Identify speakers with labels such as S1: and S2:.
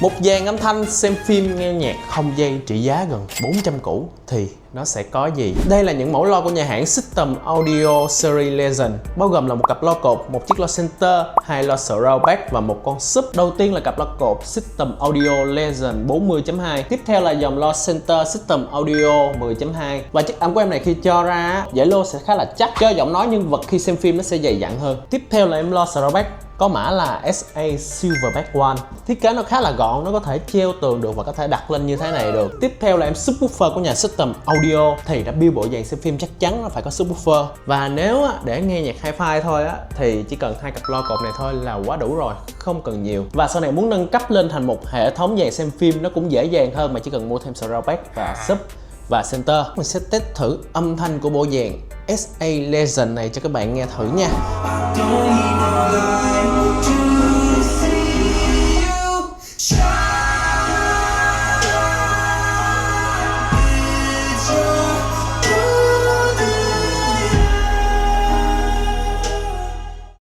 S1: Một dàn âm thanh xem phim nghe nhạc không dây trị giá gần 400 củ thì nó sẽ có gì? Đây là những mẫu loa của nhà hãng System Audio Series Legend, bao gồm là một cặp loa cột, một chiếc loa center, hai loa surround bass và một con sub. Đầu tiên là cặp loa cột System Audio Legend 40.2, tiếp theo là dòng loa center System Audio 10.2. Và chất âm của em này khi cho ra giải lô sẽ khá là chắc, cho giọng nói nhân vật khi xem phim nó sẽ dày dặn hơn. Tiếp theo là em loa surround bass có mã là 𝗙cie𝗹𝗹𝗹𝐿1, thiết kế nó khá là gọn, nó có thể treo tường được và có thể đặt lên như thế này được. Tiếp theo là em subwoofer của nhà System Audio, thì đã build bộ dàn xem phim chắc chắn nó phải có subwoofer. Và nếu để nghe nhạc hi-fi thôi thì chỉ cần hai cặp loa cột này thôi là quá đủ rồi, không cần nhiều. Và sau này muốn nâng cấp lên thành một hệ thống dàn xem phim nó cũng dễ dàng hơn, mà chỉ cần mua thêm surround bass và sub và center. Mình sẽ test thử âm thanh của bộ dàn 𝗙cie Legend này cho các bạn nghe thử nha.
S2: Don't need no light to see you shine.